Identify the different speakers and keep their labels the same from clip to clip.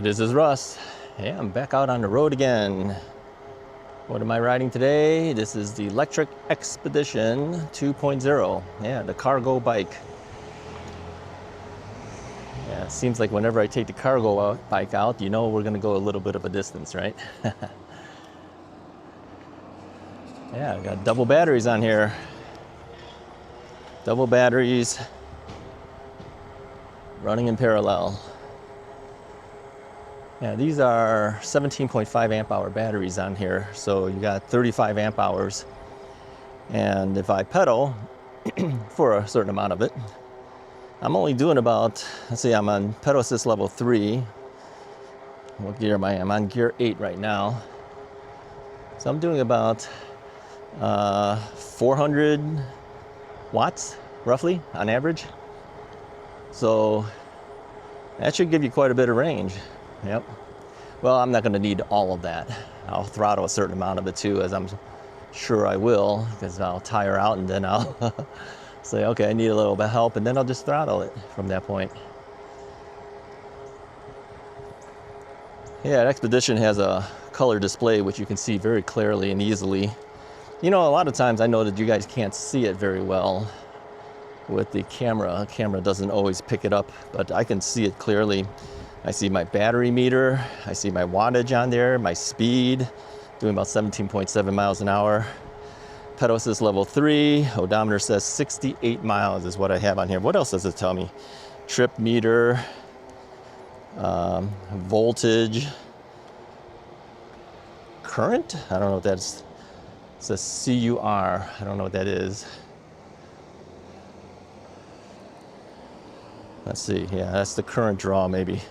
Speaker 1: This is Russ. Yeah, I'm back out on the road again. What am I riding today? This is the Lectric Expedition 2.0. Yeah, the cargo bike. Yeah, it seems like whenever I take the cargo bike out, you know we're gonna go a little bit of a distance, right? Yeah, I got double batteries on here. Double batteries running in parallel. Yeah, these are 17.5 amp hour batteries on here. So you got 35 amp hours. And if I pedal for a certain amount of it, I'm only doing about, let's see, I'm on pedal assist level 3. What gear am I? I'm on gear 8 right now. So I'm doing about 400 watts, roughly, on average. So that should give you quite a bit of range. Yep. Well, I'm not going to need all of that. I'll throttle a certain amount of it too, as I'm sure I will, because I'll tire out and then I'll say, okay, I need a little bit of help, and then I'll just throttle it from that point. Yeah, Expedition has a color display which you can see very clearly and easily. You know, a lot of times I know that you guys can't see it very well with the camera. The camera doesn't always pick it up, but I can see it clearly. I see my battery meter, I see my wattage on there, my speed, doing about 17.7 miles an hour. Pedal assist level 3, odometer says 68 miles is what I have on here. What else does it tell me? Trip meter, voltage, current? I don't know what that's, it says CUR, I don't know what that is. Let's see, yeah, that's the current draw maybe.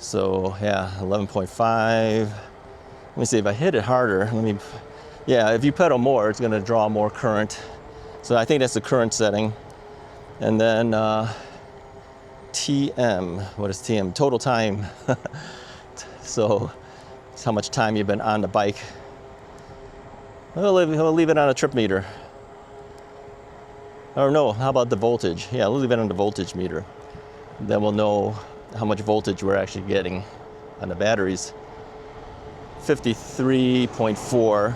Speaker 1: So yeah, 11.5. Let me see if I hit it harder. Yeah, if you pedal more, it's gonna draw more current. So I think that's the current setting. And then TM, what is TM? Total time. So it's how much time you've been on the bike. We'll leave it on a trip meter. Or no, how about the voltage? Yeah, we'll leave it on the voltage meter. Then we'll know how much voltage we're actually getting on the batteries. 53.4.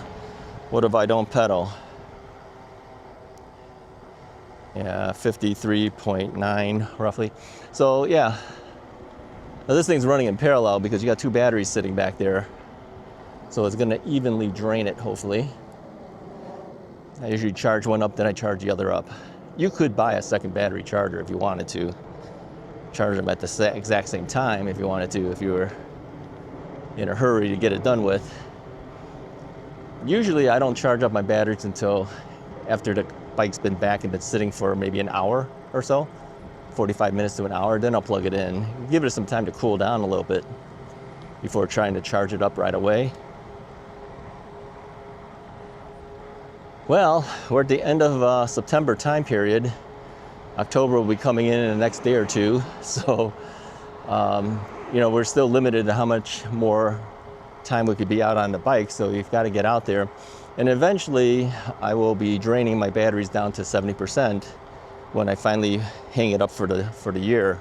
Speaker 1: What if I don't pedal? Yeah, 53.9 roughly. So yeah, now this thing's running in parallel because you got two batteries sitting back there. So it's gonna evenly drain it, hopefully. I usually charge one up, then I charge the other up. You could buy a second battery charger if you wanted to. Charge them at the exact same time if you wanted to, if you were in a hurry to get it done with. Usually I don't charge up my batteries until after the bike's been back and been sitting for maybe an hour or so, 45 minutes to an hour, then I'll plug it in. Give it some time to cool down a little bit before trying to charge it up right away. Well, we're at the end of September time period. October will be coming in the next day or two. So, you know, we're still limited to how much more time we could be out on the bike. So you've got to get out there. And eventually I will be draining my batteries down to 70% when I finally hang it up for the year.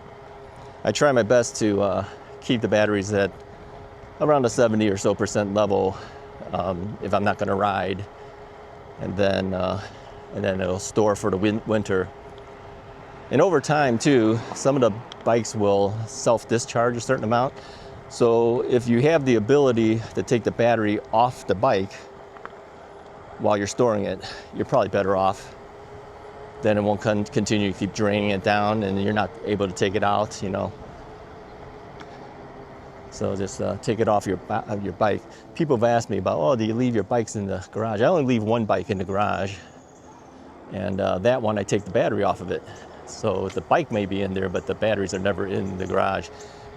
Speaker 1: I try my best to keep the batteries at around the 70 or so percent level if I'm not going to ride. And then it'll store for the winter. And over time too, some of the bikes will self-discharge a certain amount. So if you have the ability to take the battery off the bike while you're storing it, you're probably better off. Then it won't continue to keep draining it down and you're not able to take it out, you know. So just take it off your bike. People have asked me about, oh, do you leave your bikes in the garage? I only leave one bike in the garage. And that one, I take the battery off of it. So the bike may be in there, but the batteries are never in the garage.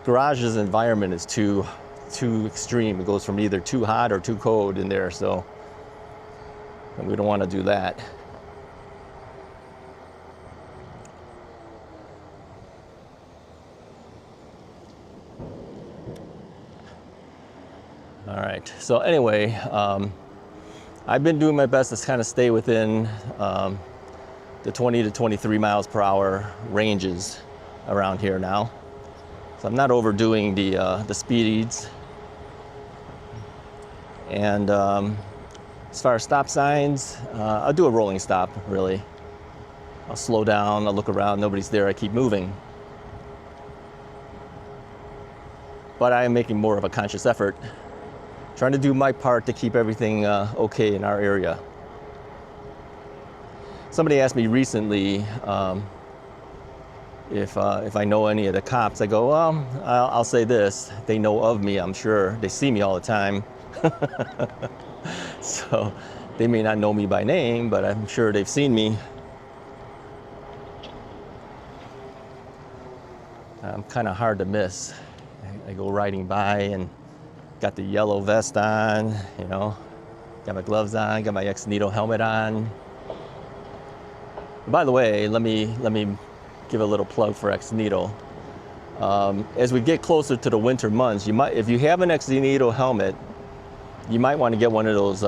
Speaker 1: Garage's environment is too extreme. It goes from either too hot or too cold in there, so we don't want to do that. All right, so anyway, I've been doing my best to kind of stay within the 20 to 23 miles per hour ranges around here now. So I'm not overdoing the speeds. And as far as stop signs, I'll do a rolling stop, really. I'll slow down, I'll look around, nobody's there, I keep moving. But I am making more of a conscious effort, trying to do my part to keep everything okay in our area. Somebody asked me recently if I know any of the cops. I go, well, I'll say this, they know of me, I'm sure. They see me all the time. So they may not know me by name, but I'm sure they've seen me. I'm kind of hard to miss. I go riding by and got the yellow vest on, you know, got my gloves on, got my X-Needle helmet on. By the way, let me give a little plug for X-Needle. As we get closer to the winter months, if you have an X-Needle helmet, you might want to get one of those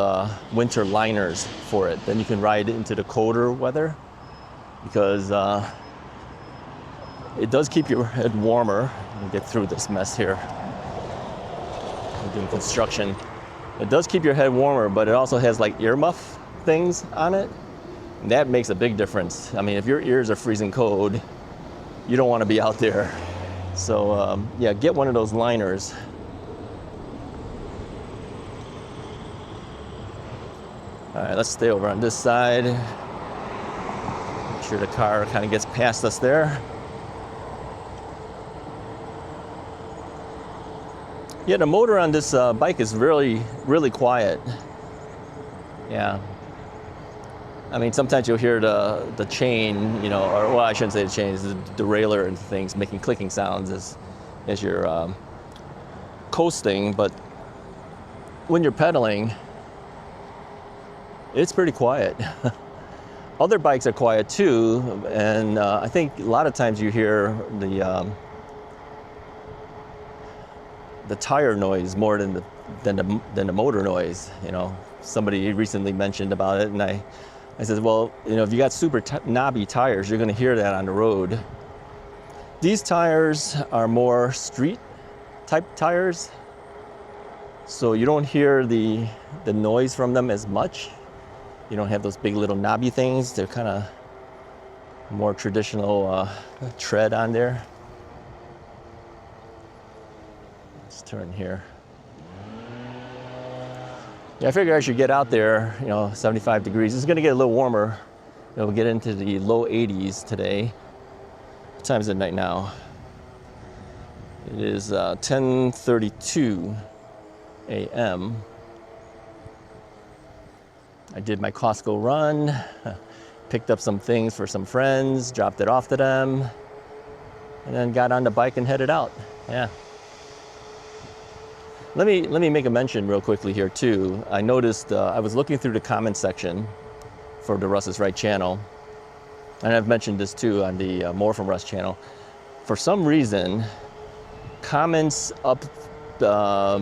Speaker 1: winter liners for it. Then you can ride into the colder weather, because it does keep your head warmer. Let me get through this mess here. I'm doing construction. It does keep your head warmer, but it also has like earmuff things on it. And that makes a big difference. I mean, if your ears are freezing cold, you don't want to be out there. So yeah, get one of those liners. All right, let's stay over on this side. Make sure the car kind of gets past us there. Yeah, the motor on this bike is really, really quiet. Yeah. I mean, sometimes you'll hear the chain, you know, or well, I shouldn't say the chain, it's the derailleur and things making clicking sounds as you're coasting. But when you're pedaling, it's pretty quiet. Other bikes are quiet too, and I think a lot of times you hear the tire noise more than the motor noise. You know, somebody recently mentioned about it, and I said, well, you know, if you got super knobby tires, you're going to hear that on the road. These tires are more street type tires, so you don't hear the noise from them as much. You don't have those big little knobby things. They're kind of more traditional tread on there. Let's turn here. Yeah, I figure I should get out there, you know, 75 degrees. It's gonna get a little warmer. It'll get into the low 80s today. What time is it night now? It is 10:32 a.m. I did my Costco run, picked up some things for some friends, dropped it off to them, and then got on the bike and headed out. Yeah. Let me make a mention real quickly here too. I noticed I was looking through the comment section for the Russ is Right channel, and I've mentioned this too on the More from Russ channel. For some reason, comments up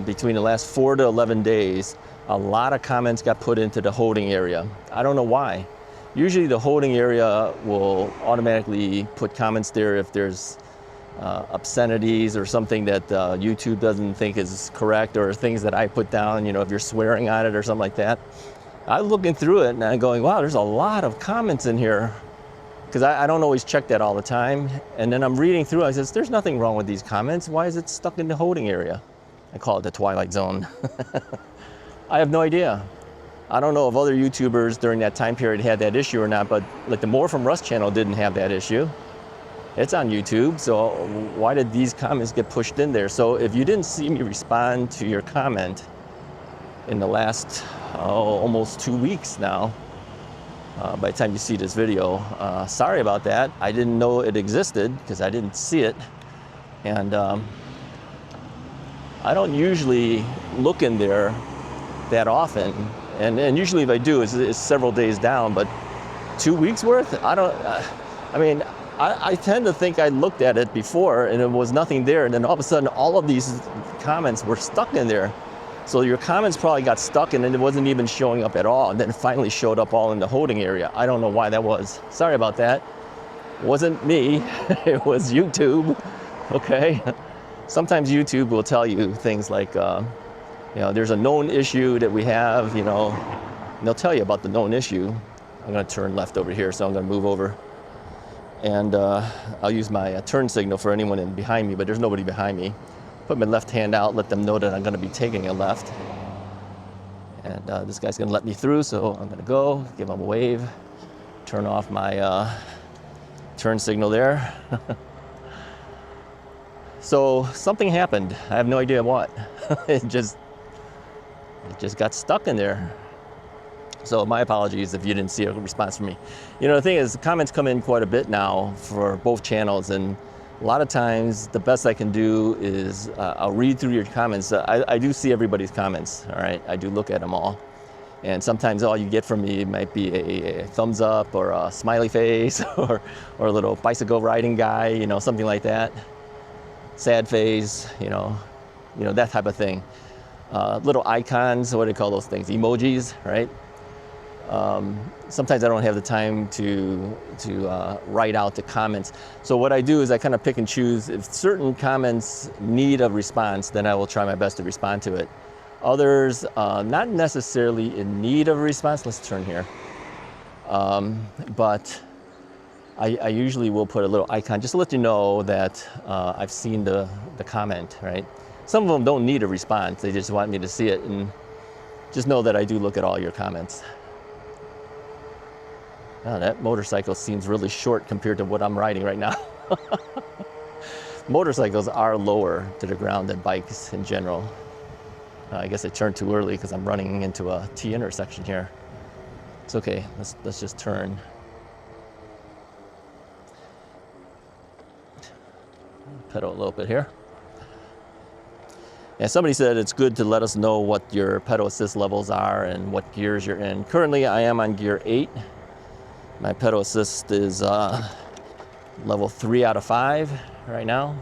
Speaker 1: between the last 4 to 11 days, a lot of comments got put into the holding area. I don't know why. Usually the holding area will automatically put comments there if there's obscenities or something that YouTube doesn't think is correct, or things that I put down, you know, if you're swearing on it or something like that. I'm looking through it and I'm going, wow, there's a lot of comments in here, because I don't always check that all the time. And then I'm reading through, I says, there's nothing wrong with these comments. Why is it stuck in the holding area? I call it the Twilight Zone. I have no idea. I don't know if other YouTubers during that time period had that issue or not, but like the More from Russ channel didn't have that issue. It's on YouTube, so why did these comments get pushed in there? So if you didn't see me respond to your comment in the last almost 2 weeks now, by the time you see this video, sorry about that. I didn't know it existed because I didn't see it. And I don't usually look in there that often. And usually if I do, it's several days down, but 2 weeks worth? I tend to think I looked at it before and it was nothing there, and then all of a sudden all of these comments were stuck in there. So your comments probably got stuck and then it wasn't even showing up at all, and then it finally showed up all in the holding area. I don't know why that was. Sorry about that. It wasn't me, it was YouTube, okay? sometimes YouTube will tell you things like, you know, there's a known issue that we have, you know, and they'll tell you about the known issue. I'm going to turn left over here, so I'm going to move over. And I'll use my turn signal for anyone in behind me, but there's nobody behind me. Put my left hand out, let them know that I'm going to be taking a left. And this guy's going to let me through, so I'm going to go, give him a wave, turn off my turn signal there. So something happened. I have no idea what. It just got stuck in there. So my apologies if you didn't see a response from me. You know, the thing is, the comments come in quite a bit now for both channels, and a lot of times the best I can do is I'll read through your comments. I do see everybody's comments, all right? I do look at them all. And sometimes all you get from me might be a thumbs up or a smiley face or a little bicycle riding guy, you know, something like that. Sad face, you know, that type of thing. Little icons, what do they call those things? Emojis, right? Sometimes I don't have the time to write out the comments. So what I do is I kind of pick and choose. If certain comments need a response, then I will try my best to respond to it. Others, not necessarily in need of a response. Let's turn here. But I usually will put a little icon just to let you know that I've seen the comment, right? Some of them don't need a response. They just want me to see it, and just know that I do look at all your comments. Oh, that motorcycle seems really short compared to what I'm riding right now. Motorcycles are lower to the ground than bikes in general. I guess I turned too early because I'm running into a T intersection here. It's okay, let's just turn. Pedal a little bit here. And somebody said it's good to let us know what your pedal assist levels are and what gears you're in. Currently I am on gear 8. My pedal assist is level 3 out of 5 right now.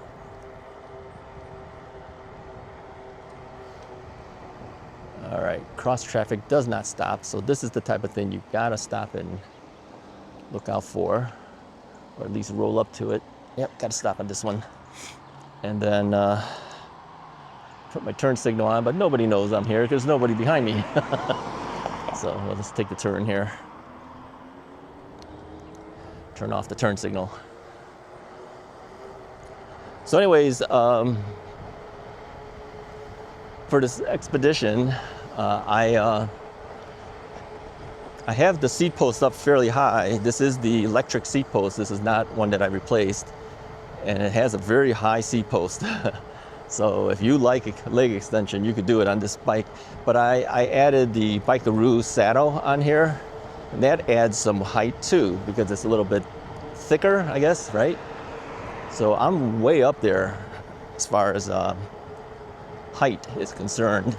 Speaker 1: All right, cross traffic does not stop, so this is the type of thing you gotta stop and look out for, or at least roll up to it. Yep, gotta stop on this one. And then put my turn signal on, but nobody knows I'm here because nobody behind me. So well, let's take the turn here. Turn off the turn signal. So anyways, for this expedition, I have the seat post up fairly high. This is the electric seat post. This is not one that I replaced. And it has a very high seat post. So if you like a leg extension, you could do it on this bike. But I added the Bikeroo saddle on here. And that adds some height too, because it's a little bit thicker, I guess, right? So I'm way up there as far as height is concerned.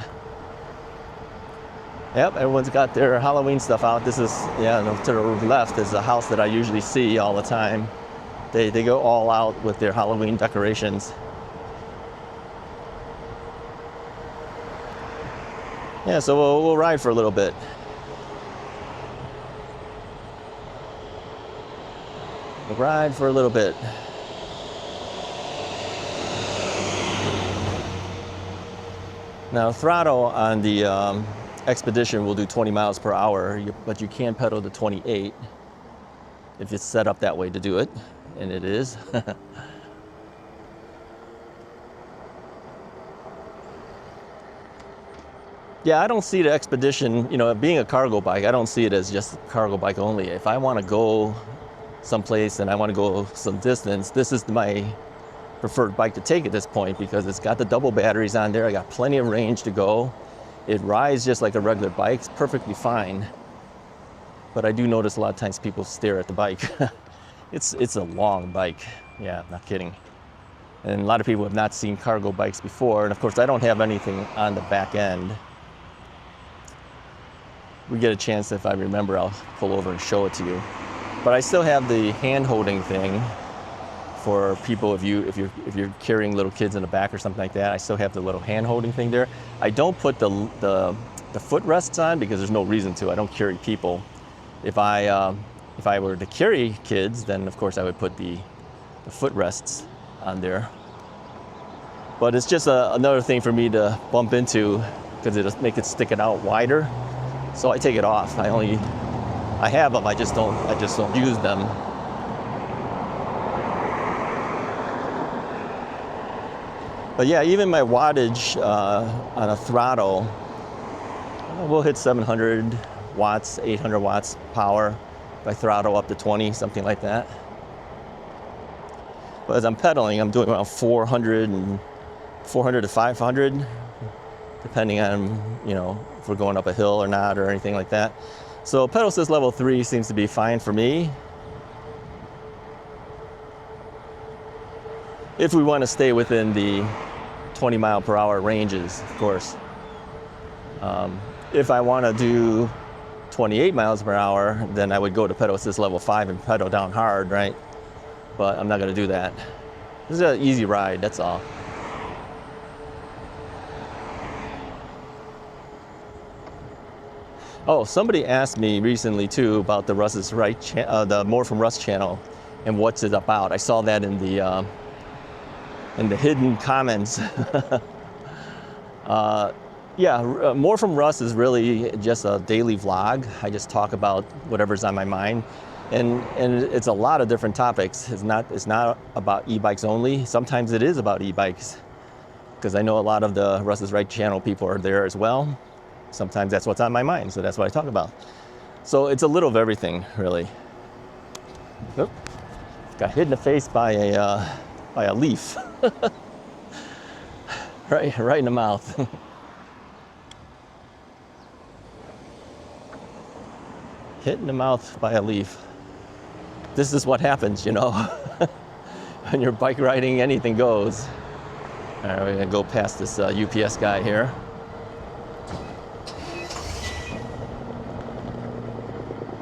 Speaker 1: Yep, everyone's got their Halloween stuff out. This is, yeah, to the left is the house that I usually see all the time. They go all out with their Halloween decorations. Yeah, so we'll ride for a little bit. We'll ride for a little bit. Now, throttle on the Expedition will do 20 miles per hour, but you can pedal to 28 if it's set up that way to do it, and it is. Yeah, I don't see the Expedition, you know, being a cargo bike, I don't see it as just a cargo bike only. If I want to go someplace and I want to go some distance, this is my preferred bike to take at this point because it's got the double batteries on there. I got plenty of range to go. It rides just like a regular bike. It's perfectly fine. But I do notice a lot of times people stare at the bike. It's a long bike. Yeah, not kidding. And a lot of people have not seen cargo bikes before. And of course, I don't have anything on the back end. We get a chance, if I remember, I'll pull over and show it to you. But I still have the hand-holding thing for people if you're carrying little kids in the back or something like that. I still have the little hand-holding thing there. I don't put the footrests on because there's no reason to. I don't carry people. If I were to carry kids, then of course I would put the footrests on there. But it's just another thing for me to bump into because it'll make it stick it out wider. So I take it off. I have them, I just don't use them. But yeah, even my wattage on a throttle, we'll hit 700 watts, 800 watts power if I throttle up to 20, something like that. But as I'm pedaling, I'm doing around 400 to 500, depending on, you know, if we're going up a hill or not or anything like that. So pedal assist level 3 seems to be fine for me. If we want to stay within the 20 mile per hour ranges, of course. If I want to do 28 miles per hour, then I would go to pedal assist level 5 and pedal down hard, right? But I'm not going to do that. This is an easy ride, that's all. Oh, somebody asked me recently too about the Russ's Right, the More from Russ channel, and what's it about. I saw that in the hidden comments. Yeah, More from Russ is really just a daily vlog. I just talk about whatever's on my mind, and it's a lot of different topics. It's not about e-bikes only. Sometimes it is about e-bikes, because I know a lot of the Russ's Right channel people are there as well. Sometimes that's what's on my mind, so that's what I talk about. So it's a little of everything, really. Oop. Got hit in the face by a leaf. right in the mouth. Hit in the mouth by a leaf. This is what happens, you know. When you're bike riding, anything goes. All right, we're gonna go past this UPS guy here.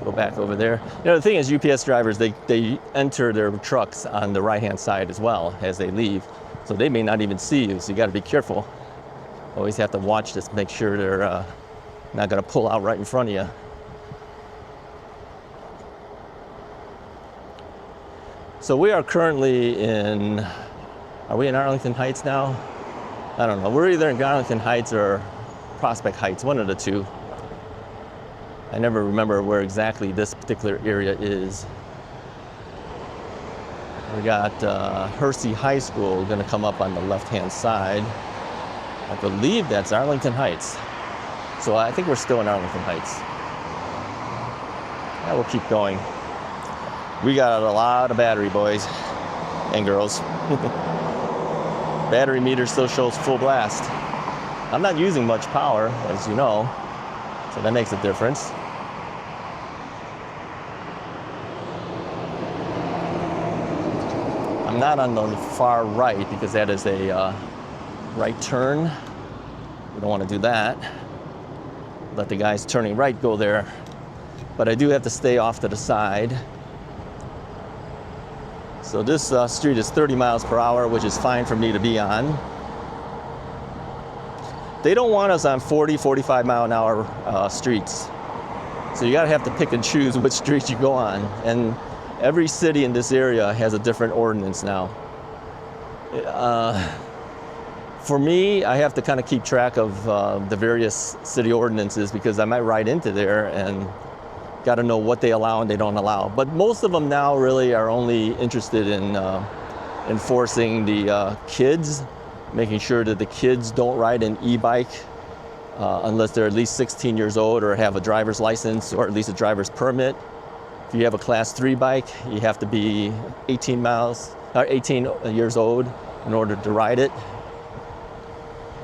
Speaker 1: Go back over there. You know, the thing is, UPS drivers, they enter their trucks on the right-hand side as well as they leave. So they may not even see you, so you gotta be careful. Always have to watch this, make sure they're not gonna pull out right in front of you. So we are currently are we in Arlington Heights now? I don't know. We're either in Arlington Heights or Prospect Heights, one of the two. I never remember where exactly this particular area is. We got Hersey High School gonna come up on the left-hand side. I believe that's Arlington Heights. So I think we're still in Arlington Heights. Yeah, we'll keep going. We got a lot of battery, boys and girls. Battery meter still shows full blast. I'm not using much power, as you know, so that makes a difference. I'm not on the far right because that is a right turn. We don't want to do that. Let the guys turning right go there. But I do have to stay off to the side. So this street is 30 miles per hour, which is fine for me to be on. They don't want us on 40, 45 mile an hour streets. So you gotta have to pick and choose which streets you go on. And every city in this area has a different ordinance now. For me, I have to kind of keep track of the various city ordinances because I might ride into there and got to know what they allow and they don't allow. But most of them now really are only interested in enforcing the kids, making sure that the kids don't ride an e-bike unless they're at least 16 years old or have a driver's license or at least a driver's permit. If you have a class 3 bike, you have to be 18 years old in order to ride it.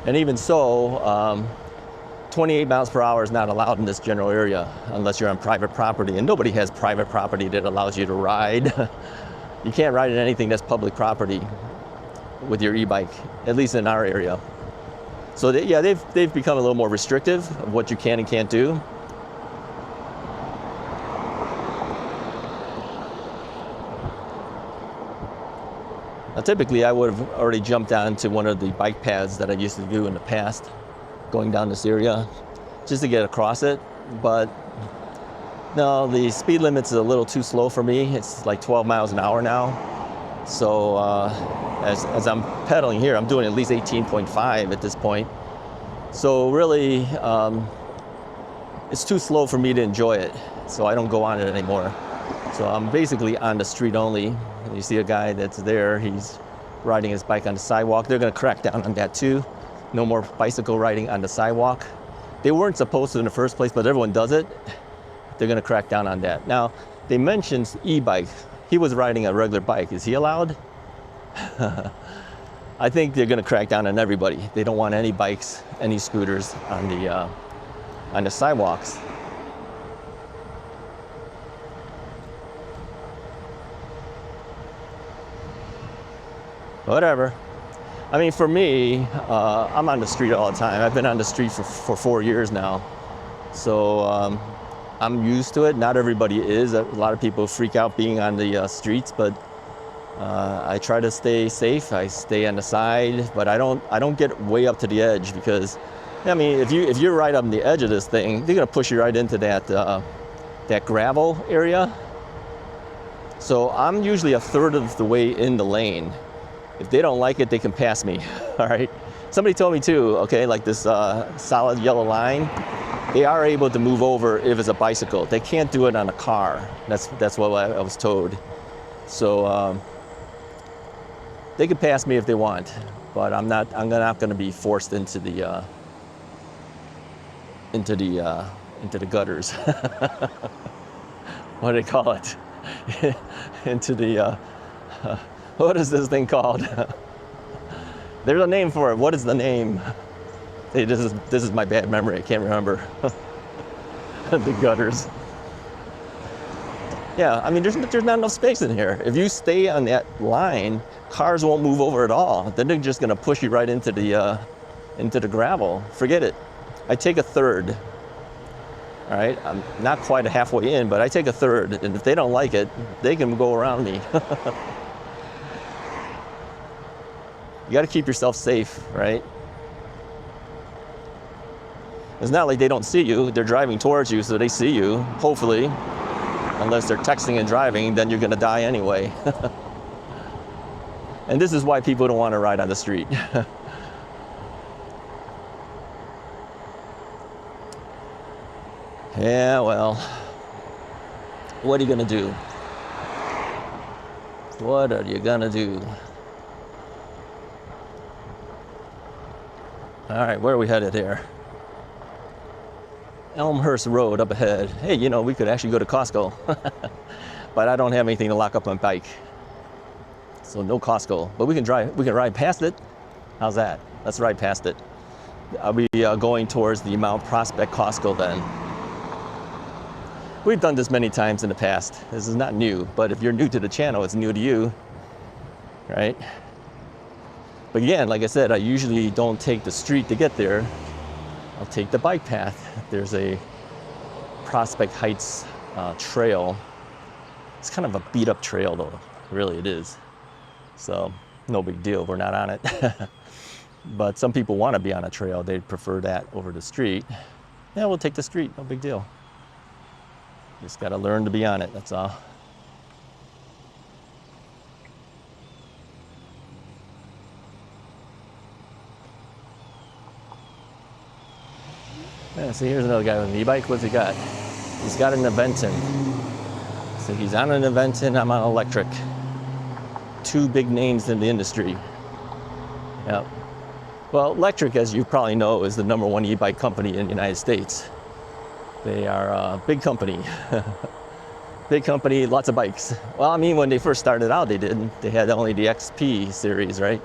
Speaker 1: And even so, 28 miles per hour is not allowed in this general area unless you're on private property, and nobody has private property that allows you to ride. You can't ride in anything that's public property with your e-bike, at least in our area. So they've become a little more restrictive of what you can and can't do. Now, typically, I would have already jumped onto one of the bike paths that I used to do in the past, going down this area just to get across it, but no, the speed limit's a little too slow for me. It's like 12 miles an hour now, So as I'm pedaling here, I'm doing at least 18.5 at this point. So really, it's too slow for me to enjoy it. So I don't go on it anymore. So I'm basically on the street only. You see a guy that's there, he's riding his bike on the sidewalk. They're gonna crack down on that too. No more bicycle riding on the sidewalk. They weren't supposed to in the first place, but everyone does it. They're gonna crack down on that. Now, they mentioned e-bike. He was riding a regular bike. Is he allowed? I think they're gonna crack down on everybody. They don't want any bikes, any scooters on the sidewalks. Whatever. I mean, for me, I'm on the street all the time. I've been on the street for 4 years now. So I'm used to it. Not everybody is. A lot of people freak out being on the streets, but I try to stay safe. I stay on the side, but I don't get way up to the edge, because, I mean, if you're right on the edge of this thing, they're gonna push you right into that gravel area. So I'm usually a third of the way in the lane. If they don't like it, they can pass me, all right? Somebody told me too, okay, like this solid yellow line, they are able to move over if it's a bicycle. They can't do it on a car. That's what I was told. So they can pass me if they want, but I'm not gonna be forced into the gutters. What do they call it? Into the, what is this thing called? There's a name for it. What is the name? Hey, this is my bad memory. I can't remember. The gutters. Yeah, I mean, there's not enough space in here. If you stay on that line, cars won't move over at all. Then they're just gonna push you right into the gravel. Forget it. I take a third. All right, I'm not quite a halfway in, but I take a third, and if they don't like it, they can go around me. You got to keep yourself safe, right? It's not like they don't see you. They're driving towards you, so they see you, hopefully. Unless they're texting and driving, then you're going to die anyway. And this is why people don't want to ride on the street. Yeah, well, what are you going to do? What are you going to do? All right, where are we headed here? Elmhurst Road up ahead. Hey, you know, we could actually go to Costco. But I don't have anything to lock up my bike. So no Costco, but we can ride past it. How's that? Let's ride past it. I'll be going towards the Mount Prospect Costco then. We've done this many times in the past. This is not new, but if you're new to the channel, it's new to you, right? But again, like I said, I usually don't take the street to get there. I'll take the bike path. There's a Prospect Heights trail. It's kind of a beat up trail though, really it is. So no big deal, we're not on it. But some people want to be on a trail. They'd prefer that over the street. Yeah, we'll take the street, no big deal. Just got to learn to be on it, that's all. Yeah, see, here's another guy with an e-bike. What's he got? He's got an Aventon. So he's on an Aventon, I'm on electric. Two big names in the industry. Yep. Well, Lectric, as you probably know, is the #1 e-bike company in the United States. They are a big company. Big company, lots of bikes. Well, I mean, when they first started out, they had only the XP series, right?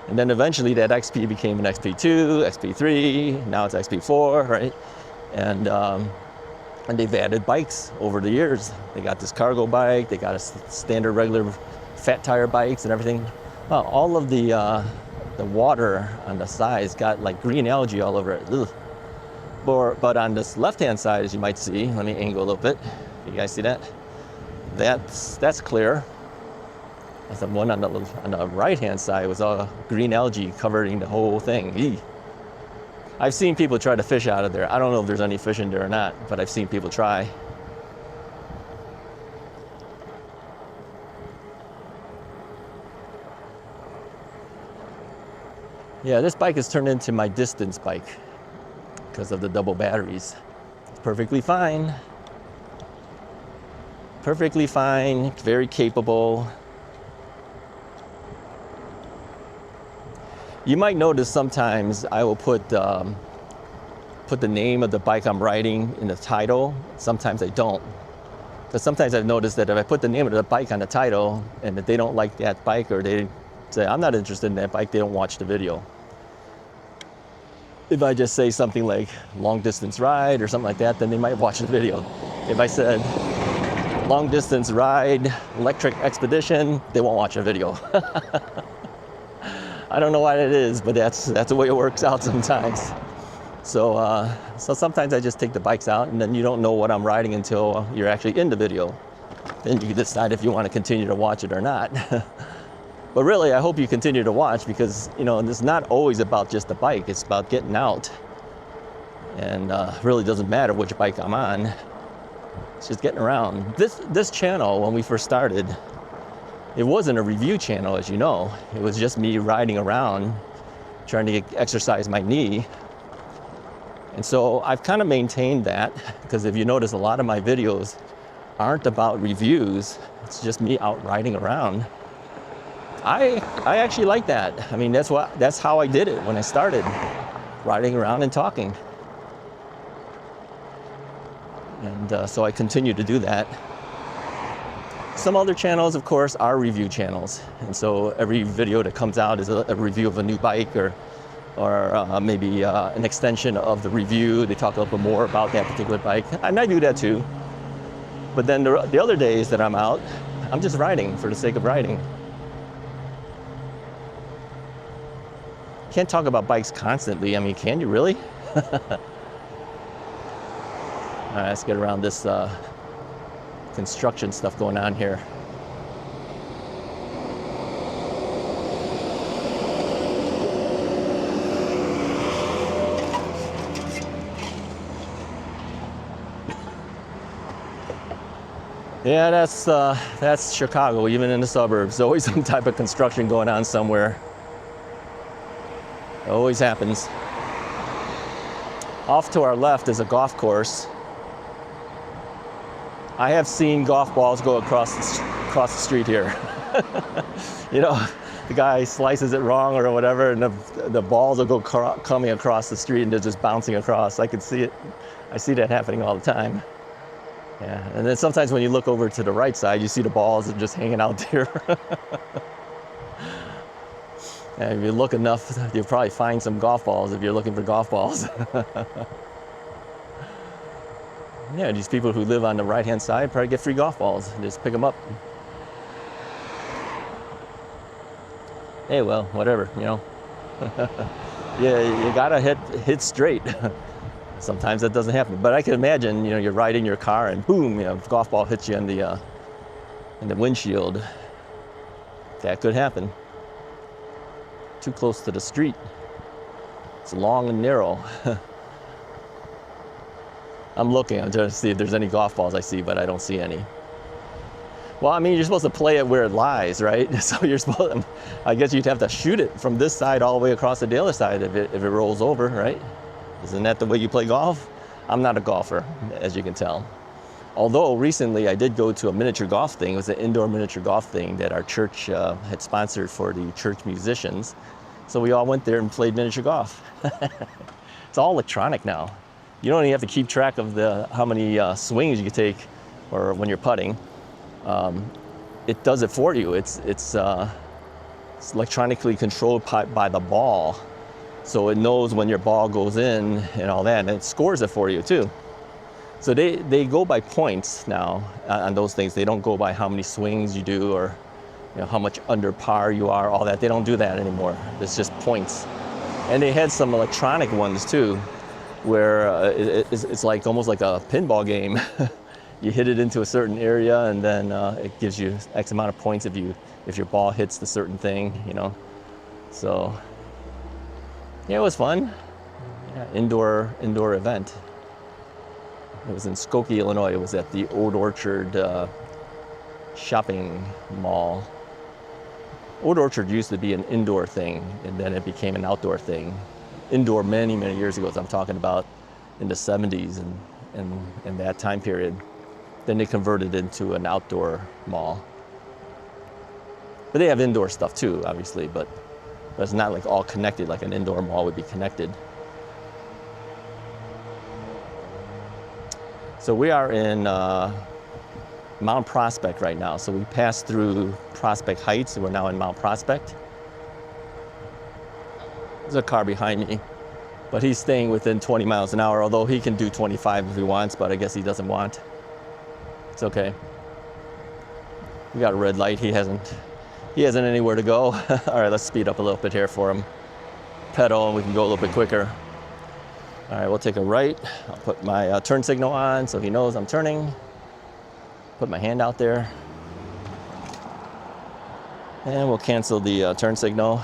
Speaker 1: And then eventually that XP became an XP2, XP3, now it's XP4, right? And they've added bikes over the years. They got this cargo bike, they got a standard regular fat tire bikes and everything. Well, all of the water on the sides got like green algae all over it. Ugh. But on this left-hand side, as you might see, let me angle a little bit. You guys see that? That's clear. As the one on the right-hand side was all green algae covering the whole thing. Eee. I've seen people try to fish out of there. I don't know if there's any fish in there or not, but I've seen people try. Yeah, this bike has turned into my distance bike because of the double batteries. It's perfectly fine. Perfectly fine, very capable. You might notice sometimes I will put the name of the bike I'm riding in the title. Sometimes I don't. Because sometimes I've noticed that if I put the name of the bike on the title and if they don't like that bike or they say, I'm not interested in that bike, they don't watch the video. If I just say something like long distance ride or something like that, then they might watch the video. If I said long distance ride, electric expedition, they won't watch a video. I don't know why that is, but that's the way it works out sometimes. So sometimes I just take the bikes out and then you don't know what I'm riding until you're actually in the video. Then you decide if you want to continue to watch it or not. But really, I hope you continue to watch because, you know, it's not always about just the bike. It's about getting out. And really doesn't matter which bike I'm on. It's just getting around. This channel, when we first started, it wasn't a review channel, as you know. It was just me riding around, trying to exercise my knee. And so I've kind of maintained that, because if you notice, a lot of my videos aren't about reviews. It's just me out riding around. I actually like that. I mean, that's how I did it when I started, riding around and talking. And so I continue to do that. Some other channels, of course, are review channels. And so every video that comes out is a review of a new bike or maybe an extension of the review. They talk a little bit more about that particular bike. And I do that too. But then the other days that I'm out, I'm just riding for the sake of riding. Can't talk about bikes constantly. I mean, can you really? All right, let's get around this construction stuff going on here. Yeah, that's Chicago, even in the suburbs. There's always some type of construction going on somewhere. It always happens. Off to our left is a golf course. I have seen golf balls go across the street here. You know, the guy slices it wrong or whatever, and the balls will go coming across the street and they're just bouncing across. I can see it. I see that happening all the time. Yeah, and then sometimes when you look over to the right side, you see the balls just hanging out there. And if you look enough, you'll probably find some golf balls if you're looking for golf balls. Yeah, these people who live on the right-hand side probably get free golf balls. Just pick them up. Hey, well, whatever, you know. Yeah, you gotta hit straight. Sometimes that doesn't happen, but I can imagine, you know, you're riding your car and boom, you know, golf ball hits you in the windshield. That could happen. Too close to the street. It's long and narrow. I'm looking, I'm trying to see if there's any golf balls I see, but I don't see any. Well, I mean, you're supposed to play it where it lies, right? So you're supposed to, I guess you'd have to shoot it from this side all the way across to the other side if it rolls over, right? Isn't that the way you play golf? I'm not a golfer, as you can tell. Although recently I did go to a miniature golf thing. It was an indoor miniature golf thing that our church had sponsored for the church musicians. So we all went there and played miniature golf. It's all electronic now. You don't even have to keep track of how many swings you can take or when you're putting. It does it for you. It's electronically controlled by the ball. So it knows when your ball goes in and all that, and it scores it for you too. So they go by points now on those things. They don't go by how many swings you do or, you know, how much under par you are, all that. They don't do that anymore. It's just points. And they had some electronic ones too, where it's like almost like a pinball game. You hit it into a certain area, and then it gives you X amount of points if your ball hits the certain thing, you know. So yeah, it was fun. Yeah, indoor event. It was in Skokie, Illinois. It was at the Old Orchard shopping mall. Old Orchard used to be an indoor thing, and then it became an outdoor thing. Indoor many, many years ago, so I'm talking about in the 70s and that time period. Then they converted it into an outdoor mall. But they have indoor stuff too, obviously, but it's not like all connected like an indoor mall would be connected. So we are in Mount Prospect right now. So we passed through Prospect Heights and we're now in Mount Prospect. There's a car behind me, but he's staying within 20 miles an hour, although he can do 25 if he wants, but I guess he doesn't want. It's okay. We got a red light. He hasn't anywhere to go. All right, let's speed up a little bit here for him. Pedal and we can go a little bit quicker. All right, we'll take a right. I'll put my turn signal on so he knows I'm turning. Put my hand out there. And we'll cancel the turn signal.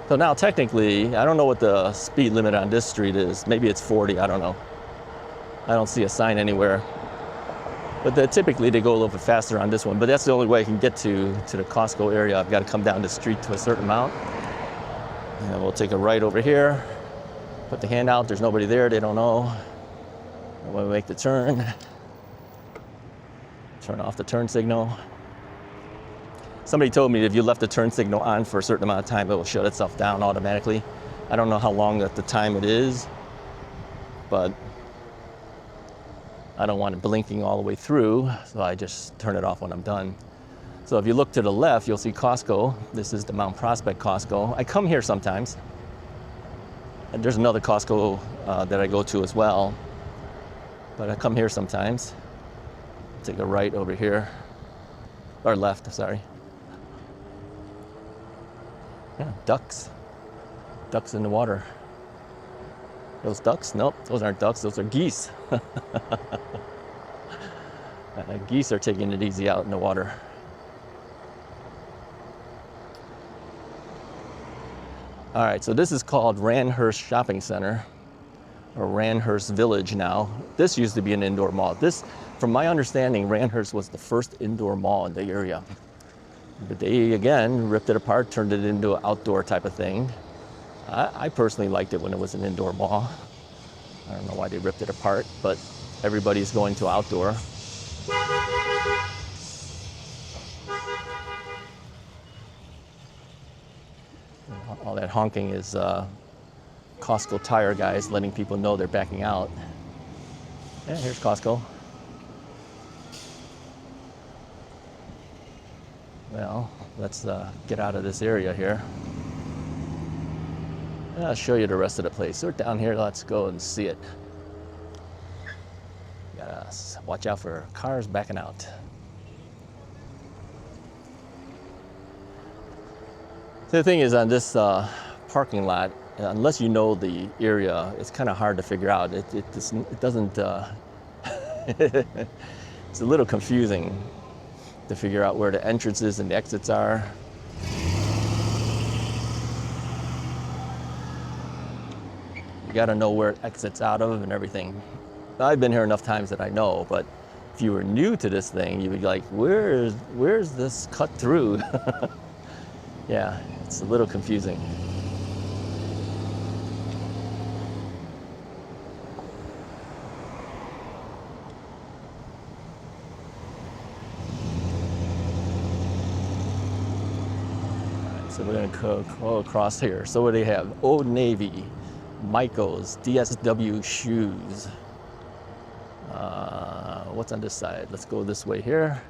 Speaker 1: So now technically, I don't know what the speed limit on this street is. Maybe it's 40, I don't know. I don't see a sign anywhere. But typically they go a little bit faster on this one, but that's the only way I can get to the Costco area. I've got to come down the street to a certain amount. And we'll take a right over here, put the hand out, there's nobody there, they don't know. And when we make the turn, turn off the turn signal. Somebody told me if you left the turn signal on for a certain amount of time, it will shut itself down automatically. I don't know how long at the time it is, but I don't want it blinking all the way through, so I just turn it off when I'm done. So if you look to the left, you'll see Costco. This is the Mount Prospect Costco. I come here sometimes. And there's another Costco that I go to as well, but I come here sometimes. Take a right over here, or left, sorry. Yeah, ducks. Ducks in the water. Those ducks? Nope, those aren't ducks, those are geese. Geese are taking it easy out in the water. All right, so this is called Ranhurst Shopping Center, or Ranhurst Village now. This used to be an indoor mall. This, from my understanding, Ranhurst was the first indoor mall in the area. But they, again, ripped it apart, turned it into an outdoor type of thing. I personally liked it when it was an indoor mall. I don't know why they ripped it apart, but everybody's going to outdoor. All that honking is Costco tire guys letting people know they're backing out. Yeah, here's Costco. Well, let's get out of this area here. I'll show you the rest of the place. So we're down here, let's go and see it. Gotta watch out for cars backing out. So the thing is, on this parking lot, unless you know the area, it's kind of hard to figure out. It doesn't, it's a little confusing to figure out where the entrances and the exits are. You gotta know where it exits out of and everything. I've been here enough times that I know, but if you were new to this thing, you'd be like, where's this cut through? Yeah, it's a little confusing. So we're gonna go across here. So what do they have? Old Navy, Michael's, DSW shoes. What's on this side? Let's go this way here.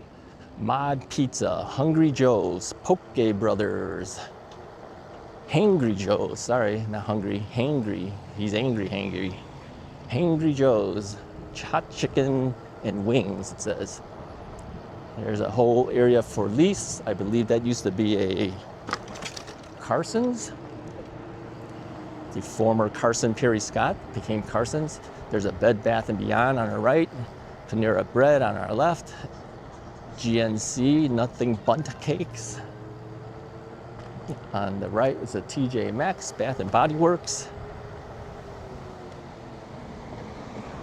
Speaker 1: Mod Pizza, Hungry Joe's, Poke Brothers, Hangry Joe's, sorry, not hungry, hangry. He's angry, hangry. Hangry Joe's, hot chicken and wings, it says. There's a whole area for lease. I believe that used to be a Carson's. The former Carson Perry Scott became Carson's. There's a Bed Bath & Beyond on our right, Panera Bread on our left, GNC, Nothing Bundt Cakes. On the right is a TJ Maxx, Bath & Body Works.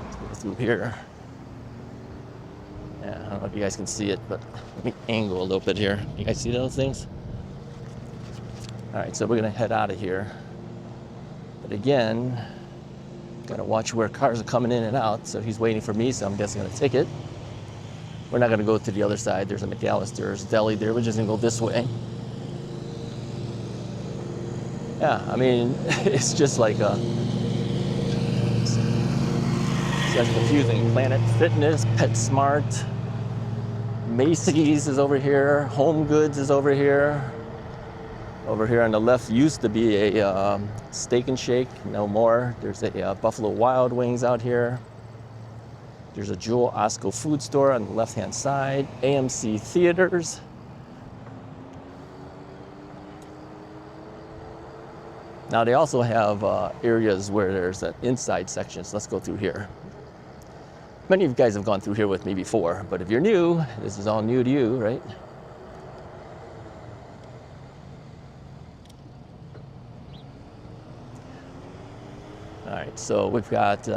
Speaker 1: Let's go through here. you guys can see it, but let me angle a little bit here. You guys see those things? All right, so we're gonna head out of here. But again, gotta watch where cars are coming in and out. So he's waiting for me, so I'm guessing gonna take it. We're not gonna go to the other side. There's a McAllister's deli there. We're just gonna go this way. Yeah, I mean, it's just like a, it's confusing. Planet Fitness, PetSmart, Macy's is over here, Home Goods is over here. Over here on the left used to be a Steak and Shake, no more. There's a Buffalo Wild Wings out here. There's a Jewel Osco food store on the left-hand side, AMC Theaters. Now they also have areas where there's an inside section, so let's go through here. Many of you guys have gone through here with me before, but if you're new, this is all new to you, right? All right, so we've got,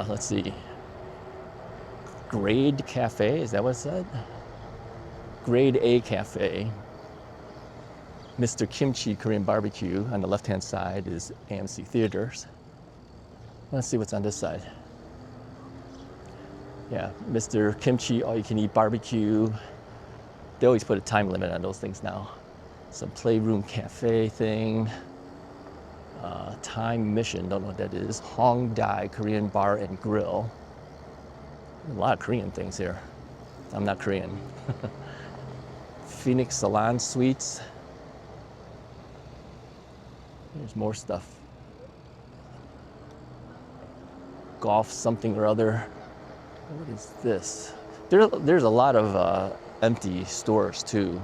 Speaker 1: let's see, Grade Cafe, is that what it said? Grade A Cafe. Mr. Kimchi Korean Barbecue on the left-hand side is AMC Theaters. Let's see what's on this side. Yeah, Mr. Kimchi all-you-can-eat barbecue. They always put a time limit on those things now. Some Playroom Cafe thing. Time Mission, don't know what that is. Hong Dai Korean Bar and Grill. A lot of Korean things here. I'm not Korean. Phoenix Salon Suites. There's more stuff. Golf something or other. What is this? There's a lot of empty stores too.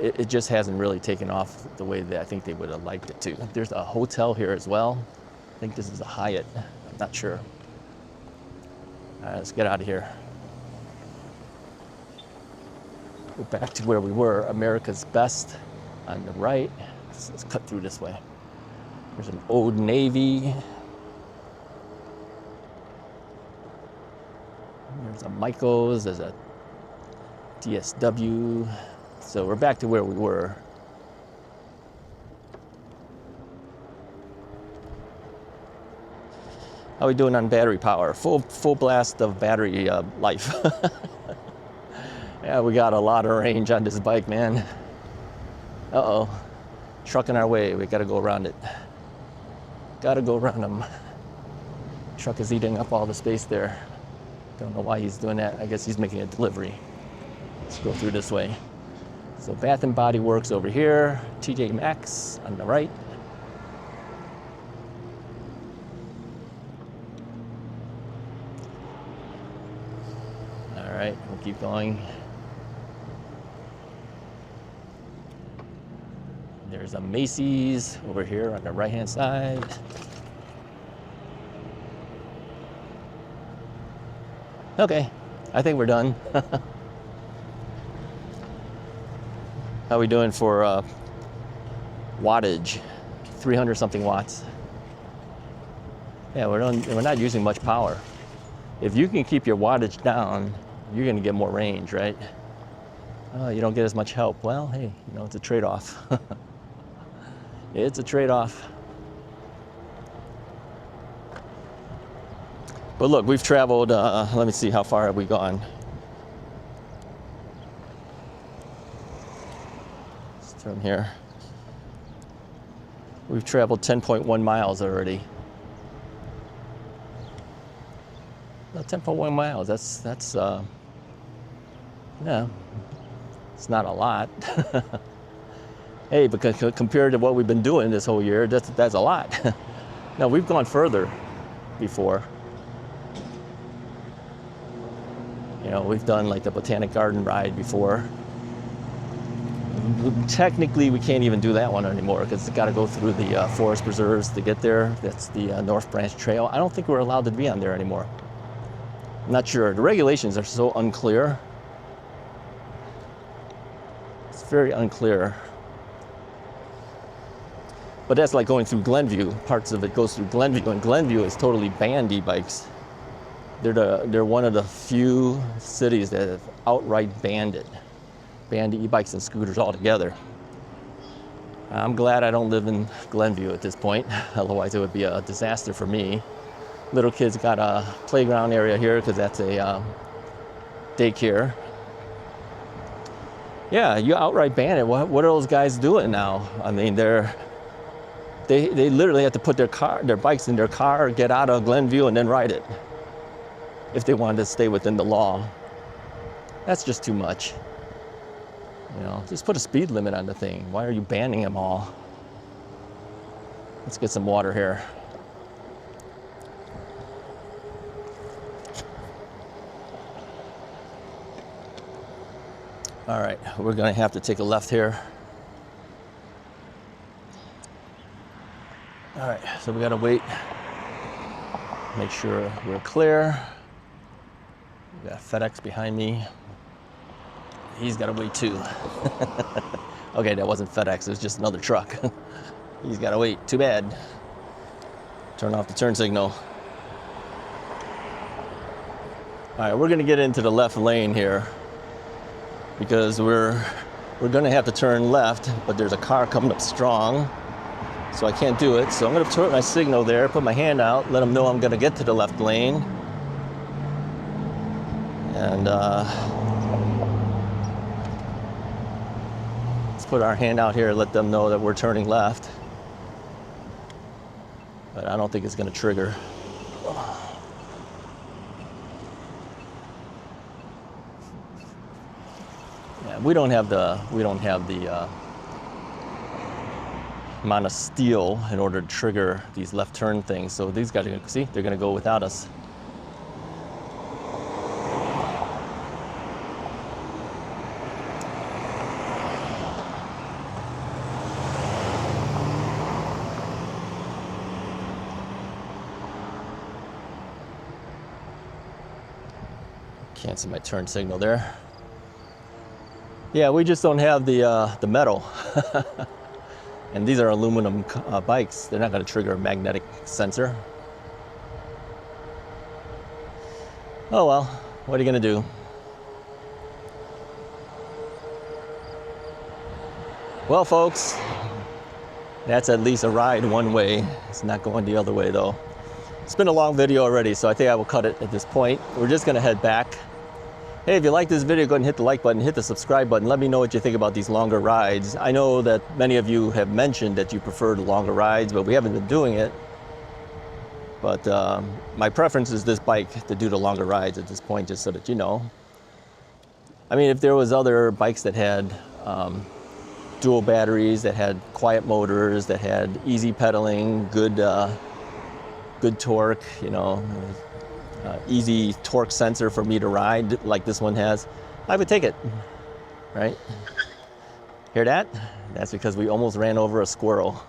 Speaker 1: It just hasn't really taken off the way that I think they would have liked it to. There's a hotel here as well. I think this is a Hyatt. I'm not sure. All right, let's get out of here. Go back to where we were, America's Best on the right. Let's cut through this way. There's an Old Navy. There's a Michael's, there's a DSW. So we're back to where we were. How are we doing on battery power? Full blast of battery life. Yeah, we got a lot of range on this bike, man. Uh-oh, trucking our way. We gotta go around it. Gotta go around them. Truck is eating up all the space there. Don't know why he's doing that. I guess he's making a delivery. Let's go through this way. So Bath and Body Works over here, TJ Maxx on the right. All right, we'll keep going. There's a Macy's over here on the right-hand side. Okay, I think we're done. How are we doing for wattage? 300 something watts. Yeah, we're not using much power. If you can keep your wattage down, you're gonna get more range, right? Oh, you don't get as much help. Well, hey, you know, it's a trade-off. It's a trade-off. But look, we've traveled, let me see, how far have we gone? Let's turn here. We've traveled 10.1 miles already. No, 10.1 miles, that's yeah, it's not a lot. Hey, because compared to what we've been doing this whole year, that's a lot. Now, we've gone further before. You know, we've done like the Botanic Garden ride before. Technically, we can't even do that one anymore because it's got to go through the forest preserves to get there. That's the North Branch Trail. I don't think we're allowed to be on there anymore. I'm not sure. The regulations are so unclear. It's very unclear. But that's like going through Glenview. Parts of it goes through Glenview, and Glenview is totally banned e-bikes. They're one of the few cities that have outright banned e-bikes and scooters altogether. I'm glad I don't live in Glenview at this point, otherwise it would be a disaster for me. Little kids got a playground area here because that's a daycare. Yeah, you outright ban it. What are those guys doing now? I mean, they literally have to put their bikes in their car, get out of Glenview, and then ride it if they wanted to stay within the law. That's just too much. You know, just put a speed limit on the thing. Why are you banning them all? Let's get some water here. All right, we're gonna have to take a left here. All right, so we gotta wait. Make sure we're clear. We got FedEx behind me. He's gotta wait too. Okay, that wasn't FedEx, it was just another truck. He's gotta wait, too bad. Turn off the turn signal. All right, we're gonna get into the left lane here because we're gonna have to turn left, but there's a car coming up strong, so I can't do it. So I'm gonna turn my signal there, put my hand out, let them know I'm gonna get to the left lane. And let's put our hand out here and let them know that we're turning left. But I don't think it's gonna trigger. Yeah, we don't have the amount of steel in order to trigger these left turn things. So these guys are, see, they're gonna go without us. Can't see my turn signal there. Yeah, we just don't have the metal. And these are aluminum bikes. They're not going to trigger a magnetic sensor. Oh well, what are you going to do? Well, folks, that's at least a ride one way. It's not going the other way though. It's been a long video already, so I think I will cut it at this point. We're just going to head back. Hey, if you like this video, go ahead and hit the like button, hit the subscribe button. Let me know what you think about these longer rides. I know that many of you have mentioned that you prefer the longer rides, but we haven't been doing it. But my preference is this bike to do the longer rides at this point, just so that you know. I mean, if there was other bikes that had dual batteries, that had quiet motors, that had easy pedaling, good torque, you know, easy torque sensor for me to ride like this one has, I would take it, right? Hear that? That's because we almost ran over a squirrel.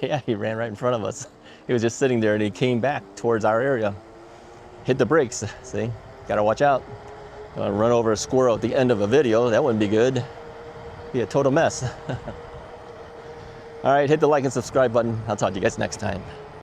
Speaker 1: Yeah, he ran right in front of us. He was just sitting there and he came back towards our area. Hit the brakes, see? Gotta watch out. You wanna run over a squirrel at the end of a video, that wouldn't be good. Be a total mess. All right, hit the like and subscribe button. I'll talk to you guys next time.